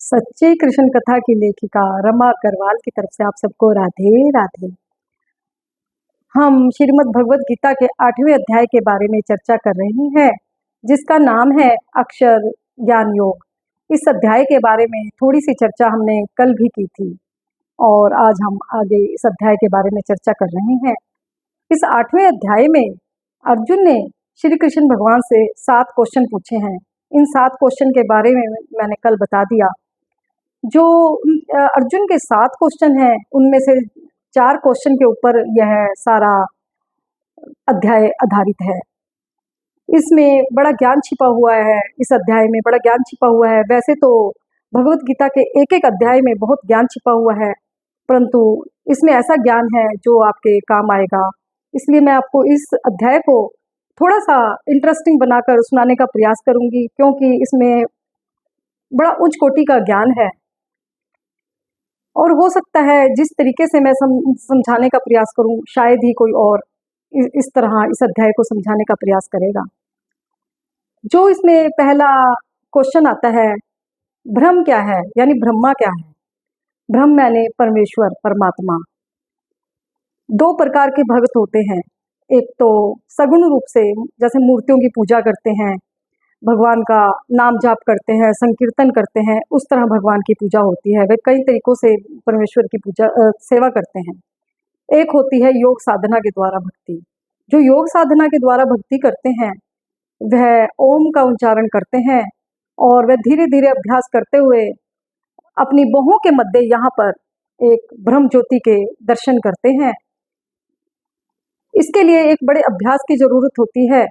सच्ची कृष्ण कथा की लेखिका रमा अग्रवाल की तरफ से आप सबको राधे राधे। हम श्रीमद् भगवत गीता के 8वें अध्याय के बारे में चर्चा कर रहे हैं, जिसका नाम है अक्षर ज्ञान योग। इस अध्याय के बारे में थोड़ी सी चर्चा हमने कल भी की थी और आज हम आगे इस अध्याय के बारे में चर्चा कर रहे हैं। इस 8वें अध्याय में अर्जुन ने श्री कृष्ण भगवान से 7 क्वेश्चन पूछे हैं। इन 7 क्वेश्चन के बारे में मैंने कल बता दिया। जो अर्जुन के 7 क्वेश्चन हैं, उनमें से 4 क्वेश्चन के ऊपर यह सारा अध्याय आधारित है। इसमें बड़ा ज्ञान छिपा हुआ है, इस अध्याय में बड़ा ज्ञान छिपा हुआ है। वैसे तो भगवत गीता के एक-एक अध्याय में बहुत ज्ञान छिपा हुआ है, परंतु इसमें ऐसा ज्ञान है जो आपके काम आएगा। इसलिए मैं आपको इस अध्याय को थोड़ा-सा इंटरेस्टिंग बनाकर सुनाने का प्रयास करूँगी, क्योंकि इसमें बड़ा उच्च कोटि का ज्ञान है। और हो सकता है जिस तरीके से मैं समझाने का प्रयास करूं, शायद ही कोई और इस तरह इस अध्याय को समझाने का प्रयास करेगा। जो इसमें पहला क्वेश्चन आता है, ब्रह्म क्या है, यानी ब्रह्मा क्या है। ब्रह्म यानी परमेश्वर, परमात्मा। 2 प्रकार के भक्त होते हैं। एक तो सगुण रूप से, जैसे मूर्तियों की पूजा करते हैं, भगवान का नाम जाप करते हैं, संकीर्तन करते हैं, उस तरह भगवान की पूजा होती है। वे कई तरीकों से परमेश्वर की पूजा सेवा करते हैं। एक होती है योग साधना के द्वारा भक्ति। जो योग साधना के द्वारा भक्ति करते हैं, वह ओम का उच्चारण करते हैं और वह धीरे धीरे अभ्यास करते हुए अपनी बाहों के मध्य यहाँ पर एक ब्रह्म ज्योति के दर्शन करते हैं। इसके लिए एक बड़े अभ्यास की जरूरत होती है।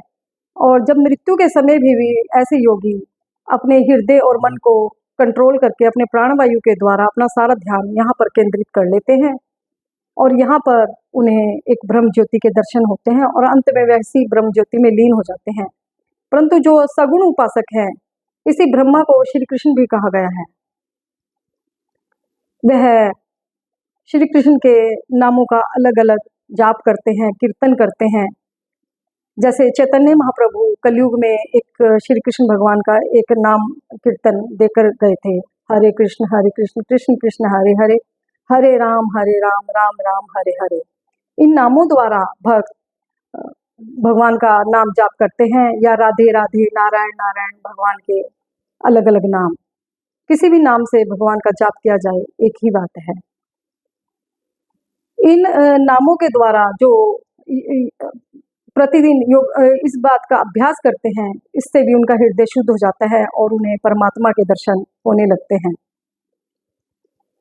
और जब मृत्यु के समय भी ऐसे योगी अपने हृदय और मन को कंट्रोल करके अपने प्राणवायु के द्वारा अपना सारा ध्यान यहाँ पर केंद्रित कर लेते हैं और यहाँ पर उन्हें एक ब्रह्म ज्योति के दर्शन होते हैं और अंत में वैसी ब्रह्म ज्योति में लीन हो जाते हैं। परंतु जो सगुण उपासक हैं, इसी ब्रह्मा को श्री कृष्ण भी कहा गया है। वह श्री कृष्ण के नामों का अलग अलग जाप करते हैं, कीर्तन करते हैं। जैसे चैतन्य महाप्रभु कलयुग में एक श्री कृष्ण भगवान का एक नाम कीर्तन देकर गए थे, हरे कृष्ण कृष्ण कृष्ण हरे हरे, हरे राम राम राम हरे हरे। इन नामों द्वारा भक्त भगवान का नाम जाप करते हैं, या राधे राधे, नारायण नारायण, भगवान के अलग अलग नाम, किसी भी नाम से भगवान का जाप किया जाए, एक ही बात है। इन नामों के द्वारा जो प्रतिदिन इस बात का अभ्यास करते हैं, इससे भी उनका हृदय शुद्ध हो जाता है और उन्हें परमात्मा के दर्शन होने लगते हैं।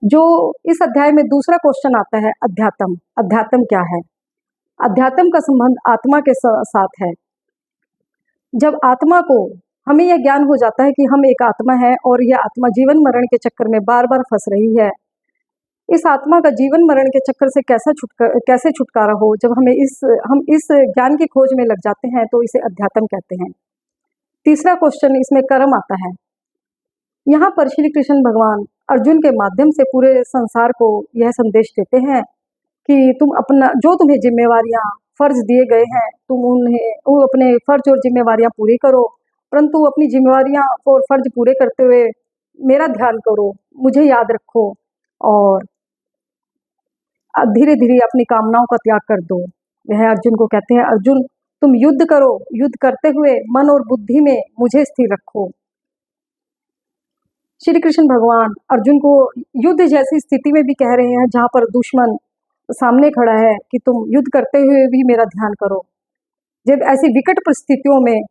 जो इस अध्याय में दूसरा क्वेश्चन आता है, अध्यात्म। अध्यात्म क्या है? अध्यात्म का संबंध आत्मा के साथ है। जब आत्मा को हमें यह ज्ञान हो जाता है कि हम एक आत्मा है और यह आत्मा जीवन मरण के चक्कर में बार बार फंस रही है, इस आत्मा का जीवन मरण के चक्कर से कैसे छुटकारा हो, जब हम इस ज्ञान की खोज में लग जाते हैं, तो इसे अध्यात्म कहते हैं। तीसरा क्वेश्चन इसमें कर्म आता है। यहाँ पर श्री कृष्ण भगवान अर्जुन के माध्यम से पूरे संसार को यह संदेश देते हैं कि तुम अपना जो तुम्हें जिम्मेवारियां फर्ज दिए गए हैं, तुम अपने फर्ज और जिम्मेवारियां पूरी करो, परंतु अपनी जिम्मेवारियां और फर्ज पूरे करते हुए मेरा ध्यान करो, मुझे याद रखो और धीरे धीरे अपनी कामनाओं का त्याग कर दो। वह अर्जुन को कहते हैं, अर्जुन तुम युद्ध करो, युद्ध करते हुए मन और बुद्धि में मुझे स्थिर रखो। श्री कृष्ण भगवान अर्जुन को युद्ध जैसी स्थिति में भी कह रहे हैं, जहां पर दुश्मन सामने खड़ा है, कि तुम युद्ध करते हुए भी मेरा ध्यान करो। जब ऐसी विकट परिस्थितियों में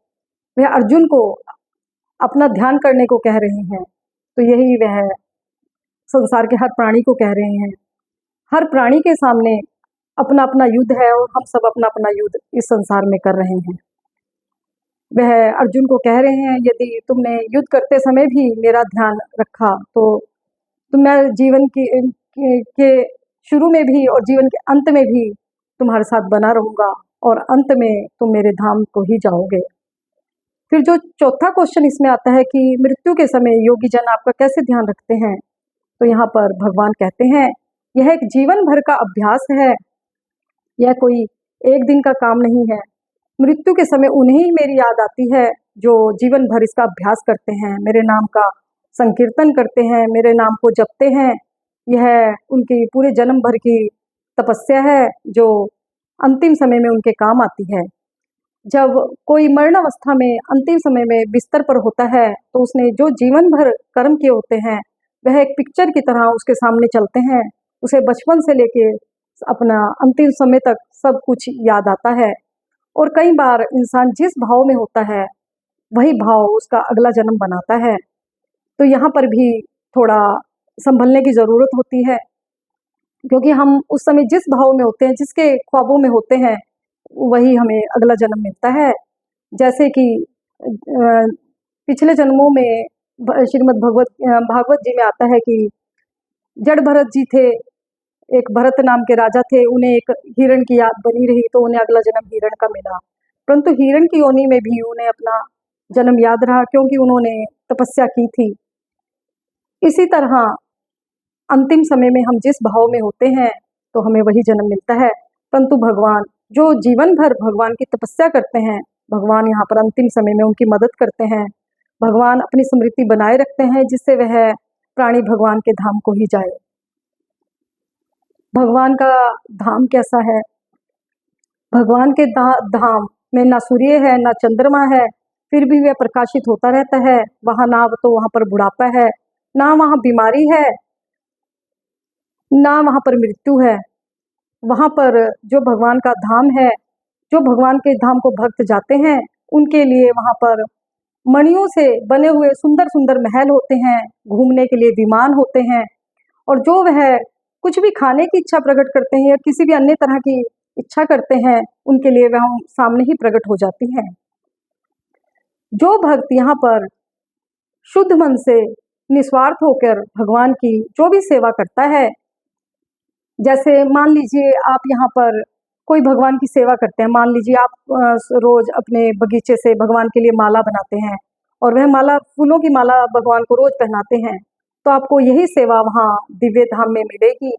वह अर्जुन को अपना ध्यान करने को कह रहे हैं, तो यही वह संसार के हर प्राणी को कह रहे हैं। हर प्राणी के सामने अपना अपना युद्ध है और हम सब अपना अपना युद्ध इस संसार में कर रहे हैं। वह अर्जुन को कह रहे हैं, यदि तुमने युद्ध करते समय भी मेरा ध्यान रखा, तो मैं जीवन के शुरू में भी और जीवन के अंत में भी तुम्हारे साथ बना रहूंगा और अंत में तुम मेरे धाम को ही जाओगे। फिर जो चौथा क्वेश्चन इसमें आता है कि मृत्यु के समय योगी जन आपका कैसे ध्यान रखते हैं, तो यहाँ पर भगवान कहते हैं, यह एक जीवन भर का अभ्यास है, यह कोई एक दिन का काम नहीं है। मृत्यु के समय उन्हें ही मेरी याद आती है जो जीवन भर इसका अभ्यास करते हैं, मेरे नाम का संकीर्तन करते हैं, मेरे नाम को जपते हैं। यह उनकी पूरे जन्म भर की तपस्या है जो अंतिम समय में उनके काम आती है। जब कोई मरण अवस्था में अंतिम समय में बिस्तर पर होता है तो उसने जो जीवन भर कर्म किए होते हैं वह एक पिक्चर की तरह उसके सामने चलते हैं। उसे बचपन से लेके अपना अंतिम समय तक सब कुछ याद आता है और कई बार इंसान जिस भाव में होता है वही भाव उसका अगला जन्म बनाता है। तो यहाँ पर भी थोड़ा संभलने की ज़रूरत होती है, क्योंकि हम उस समय जिस भाव में होते हैं, जिसके ख्वाबों में होते हैं, वही हमें अगला जन्म मिलता है। जैसे कि पिछले जन्मों में श्रीमद् भागवत जी में आता है कि जड़ भरत जी थे, एक भरत नाम के राजा थे, उन्हें एक हिरण की याद बनी रही तो उन्हें अगला जन्म हिरण का मिला। परंतु हिरण की योनि में भी उन्हें अपना जन्म याद रहा क्योंकि उन्होंने तपस्या की थी। इसी तरह अंतिम समय में हम जिस भाव में होते हैं तो हमें वही जन्म मिलता है। परंतु भगवान जो जीवन भर भगवान की तपस्या करते हैं, भगवान यहाँ पर अंतिम समय में उनकी मदद करते हैं। भगवान अपनी स्मृति बनाए रखते हैं जिससे वह प्राणी भगवान के धाम को ही जाए। भगवान का धाम कैसा है? भगवान के धाम में ना सूर्य है ना चंद्रमा है, फिर भी वह प्रकाशित होता रहता है। वहाँ ना तो वहाँ पर बुढ़ापा है, ना वहाँ बीमारी है, ना वहाँ पर मृत्यु है। वहाँ पर जो भगवान का धाम है, जो भगवान के धाम को भक्त जाते हैं उनके लिए वहाँ पर मणियों से बने हुए सुंदर सुंदर महल होते हैं, घूमने के लिए विमान होते हैं, और जो वह कुछ भी खाने की इच्छा प्रकट करते हैं या किसी भी अन्य तरह की इच्छा करते हैं उनके लिए वह सामने ही प्रकट हो जाती है। जो भक्त यहाँ पर शुद्ध मन से निस्वार्थ होकर भगवान की जो भी सेवा करता है, जैसे मान लीजिए आप यहाँ पर कोई भगवान की सेवा करते हैं, मान लीजिए आप रोज अपने बगीचे से भगवान के लिए माला बनाते हैं और वह माला फूलों की माला भगवान को रोज पहनाते हैं, तो आपको यही सेवा वहाँ दिव्य धाम में मिलेगी।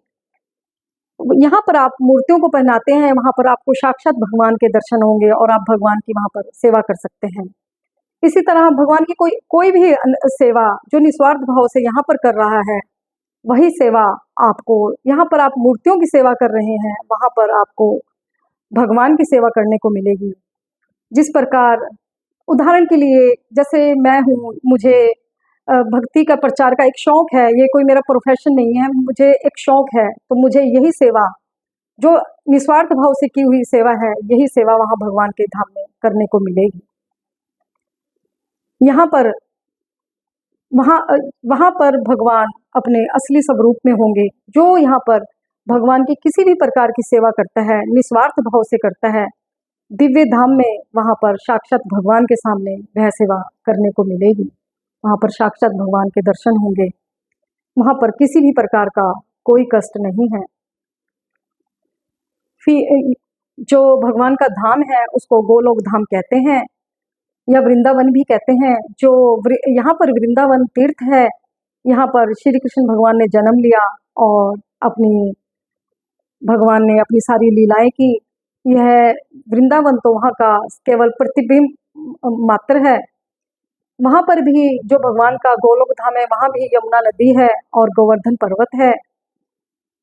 यहाँ पर आप मूर्तियों को पहनाते हैं, वहाँ पर आपको साक्षात भगवान के दर्शन होंगे और आप भगवान की वहाँ पर सेवा कर सकते हैं। इसी तरह भगवान की कोई भी सेवा जो निस्वार्थ भाव से यहाँ पर कर रहा है, वही सेवा आपको यहाँ पर आप मूर्तियों की सेवा कर रहे हैं, वहाँ पर आपको भगवान की सेवा करने को मिलेगी। जिस प्रकार उदाहरण के लिए जैसे मैं हूँ, मुझे भक्ति का प्रचार का एक शौक है, ये कोई मेरा प्रोफेशन नहीं है, मुझे एक शौक है, तो मुझे यही सेवा जो निस्वार्थ भाव से की हुई सेवा है, यही सेवा वहाँ भगवान के धाम में करने को मिलेगी। यहाँ पर वहाँ पर भगवान अपने असली स्वरूप में होंगे। जो यहाँ पर भगवान की किसी भी प्रकार की सेवा करता है, निस्वार्थ भाव से करता है, दिव्य धाम में वहाँ पर साक्षात भगवान के सामने वह सेवा करने को मिलेगी। वहाँ पर साक्षात भगवान के दर्शन होंगे, वहाँ पर किसी भी प्रकार का कोई कष्ट नहीं है। फिर जो भगवान का धाम है उसको गोलोक धाम कहते हैं या वृंदावन भी कहते हैं। जो यहाँ पर वृंदावन तीर्थ है, यहाँ पर श्री कृष्ण भगवान ने जन्म लिया और भगवान ने अपनी सारी लीलाएं की। यह वृंदावन तो वहाँ का केवल प्रतिबिंब मात्र है। वहाँ पर भी जो भगवान का गोलोक धाम है, वहाँ भी यमुना नदी है और गोवर्धन पर्वत है।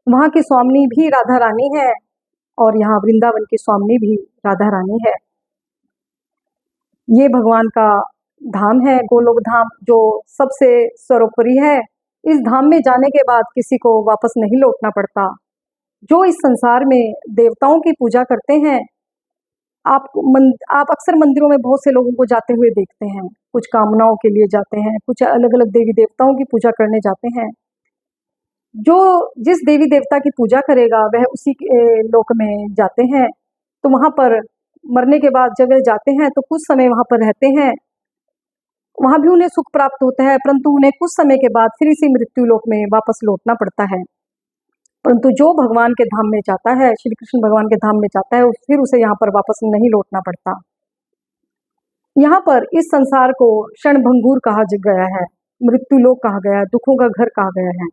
वहाँ की स्वामिनी भी राधा रानी है और यहाँ वृंदावन की स्वामिनी भी राधा रानी है। ये भगवान का धाम है गोलोक धाम, जो सबसे सर्वोपरि है। इस धाम में जाने के बाद किसी को वापस नहीं लौटना पड़ता। जो इस संसार में देवताओं की पूजा करते हैं, आप अक्सर मंदिरों में बहुत से लोगों को जाते हुए देखते हैं। कुछ कामनाओं के लिए जाते हैं, कुछ अलग अलग देवी देवताओं की पूजा करने जाते हैं। जो जिस देवी देवता की पूजा करेगा वह उसी लोक में जाते हैं। तो वहाँ पर मरने के बाद जब वह जाते हैं तो कुछ समय वहाँ पर रहते हैं, वहाँ भी उन्हें सुख प्राप्त होता है, परंतु उन्हें कुछ समय के बाद फिर इसी मृत्यु लोक में वापस लौटना पड़ता है। परंतु जो भगवान के धाम में जाता है, श्री कृष्ण भगवान के धाम में जाता है, फिर उसे यहाँ पर वापस नहीं लौटना पड़ता। यहाँ पर इस संसार को क्षणभंगुर कहा गया है, मृत्यु लोक कहा गया है, दुखों का घर कहा गया है,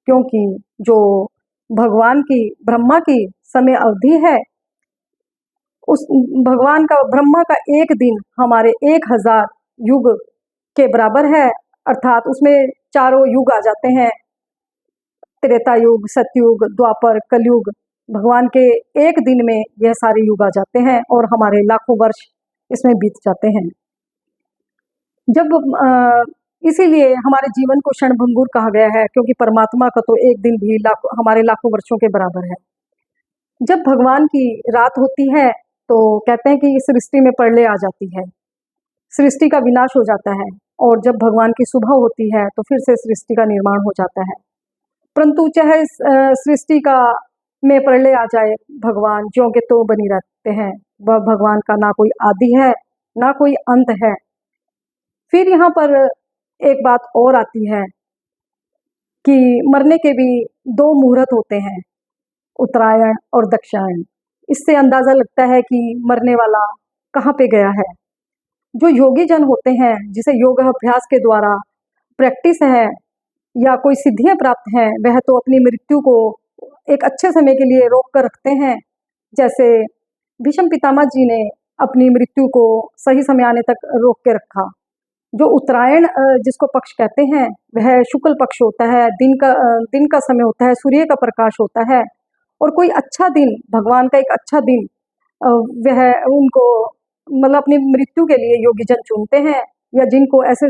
क्योंकि जो भगवान की ब्रह्मा की समय अवधि है, उस भगवान का ब्रह्मा का एक दिन हमारे 1000 युग के बराबर है। अर्थात उसमें चारों युग आ जाते हैं, त्रेता युग, सतयुग, द्वापर, कलयुग। भगवान के एक दिन में यह सारे युग आ जाते हैं और हमारे लाखों वर्ष इसमें बीत जाते हैं। जब इसीलिए हमारे जीवन को क्षणभंगुर कहा गया है, क्योंकि परमात्मा का तो एक दिन भी हमारे लाखों वर्षों के बराबर है। जब भगवान की रात होती है तो कहते हैं कि इस सृष्टि में प्रलय आ जाती है, सृष्टि का विनाश हो जाता है, और जब भगवान की सुबह होती है तो फिर से सृष्टि का निर्माण हो जाता है। परंतु चाहे सृष्टि का में प्रलय आ जाए, भगवान ज्यों के त्यों बनी रहते हैं। वह भगवान का ना कोई आदि है ना कोई अंत है। फिर यहाँ पर एक बात और आती है कि मरने के भी दो मुहूर्त होते हैं, उत्तरायण और दक्षिणायन। इससे अंदाजा लगता है कि मरने वाला कहाँ पे गया है। जो योगी जन होते हैं, जिसे योग अभ्यास के द्वारा प्रैक्टिस है या कोई सिद्धियां प्राप्त हैं, वह तो अपनी मृत्यु को एक अच्छे समय के लिए रोक कर रखते हैं। जैसे भीष्म पितामह जी ने अपनी मृत्यु को सही समय आने तक रोक के रखा। जो उत्तरायण जिसको पक्ष कहते हैं, वह शुक्ल पक्ष होता है, दिन का समय होता है, सूर्य का प्रकाश होता है। और कोई अच्छा दिन, भगवान का एक अच्छा दिन, वह उनको मतलब अपनी मृत्यु के लिए योगी जन चुनते हैं, या जिनको ऐसे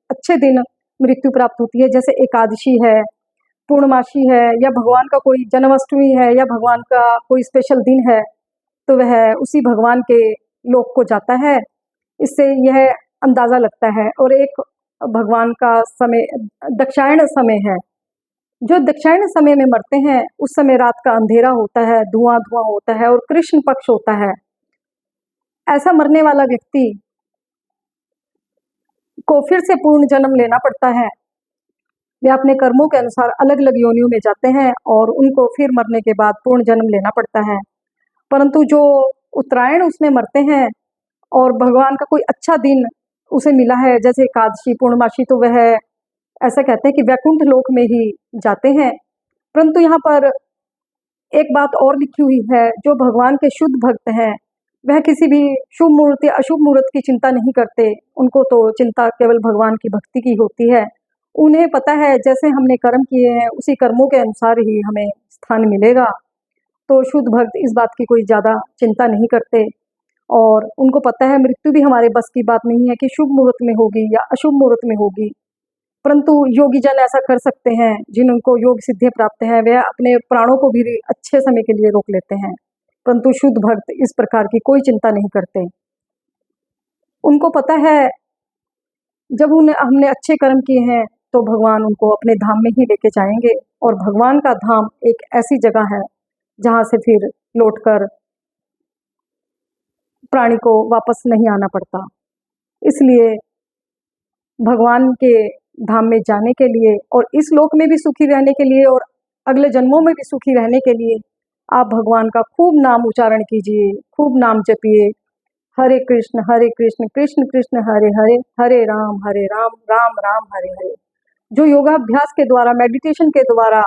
अच्छे दिन मृत्यु प्राप्त होती है, जैसे एकादशी है, पूर्णमासी है, या भगवान का कोई जन्माष्टमी है, या भगवान का कोई स्पेशल दिन है, तो वह उसी भगवान के लोक को जाता है। इससे यह अंदाजा लगता है। और एक भगवान का समय दक्षिणायन समय है। जो दक्षिणायन समय में मरते हैं, उस समय रात का अंधेरा होता है, धुआं धुआं होता है और कृष्ण पक्ष होता है। ऐसा मरने वाला व्यक्ति को फिर से पूर्ण जन्म लेना पड़ता है। वे अपने कर्मों के अनुसार अलग अलग योनियों में जाते हैं और उनको फिर मरने के बाद पूर्ण जन्म लेना पड़ता है। परंतु जो उत्तरायण उसमें मरते हैं और भगवान का कोई अच्छा दिन उसे मिला है, जैसे एकादशी, पूर्णमासी, तो वह ऐसा कहते हैं कि वैकुंठ लोक में ही जाते हैं। परंतु यहाँ पर एक बात और लिखी हुई है, जो भगवान के शुद्ध भक्त हैं, वह किसी भी शुभ मुहूर्त या अशुभ मुहूर्त की चिंता नहीं करते। उनको तो चिंता केवल भगवान की भक्ति की होती है। उन्हें पता है जैसे हमने कर्म किए हैं, उसी कर्मों के अनुसार ही हमें स्थान मिलेगा। तो शुद्ध भक्त इस बात की कोई ज़्यादा चिंता नहीं करते, और उनको पता है मृत्यु भी हमारे बस की बात नहीं है कि शुभ मुहूर्त में होगी या अशुभ मुहूर्त में होगी। परंतु योगी जन ऐसा कर सकते हैं, जिनको योग सिद्धियां प्राप्त हैं, वे अपने प्राणों को भी अच्छे समय के लिए रोक लेते हैं। परंतु शुद्ध भक्त इस प्रकार की कोई चिंता नहीं करते। उनको पता है जब उन्हें हमने अच्छे कर्म किए हैं तो भगवान उनको अपने धाम में ही लेके जाएंगे, और भगवान का धाम एक ऐसी जगह है जहाँ से फिर लौटकर प्राणी को वापस नहीं आना पड़ता। इसलिए भगवान के धाम में जाने के लिए और इस लोक में भी सुखी रहने के लिए और अगले जन्मों में भी सुखी रहने के लिए आप भगवान का खूब नाम उच्चारण कीजिए, खूब नाम जपिए। हरे कृष्ण कृष्ण कृष्ण हरे हरे, हरे राम राम राम हरे हरे। जो योगाभ्यास के द्वारा, मेडिटेशन के द्वारा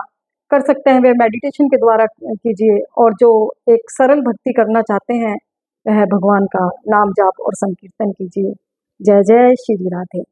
कर सकते हैं, वे मेडिटेशन के द्वारा कीजिए, और जो एक सरल भक्ति करना चाहते हैं, वह भगवान का नाम जाप और संकीर्तन कीजिए। जय जय श्री राधे।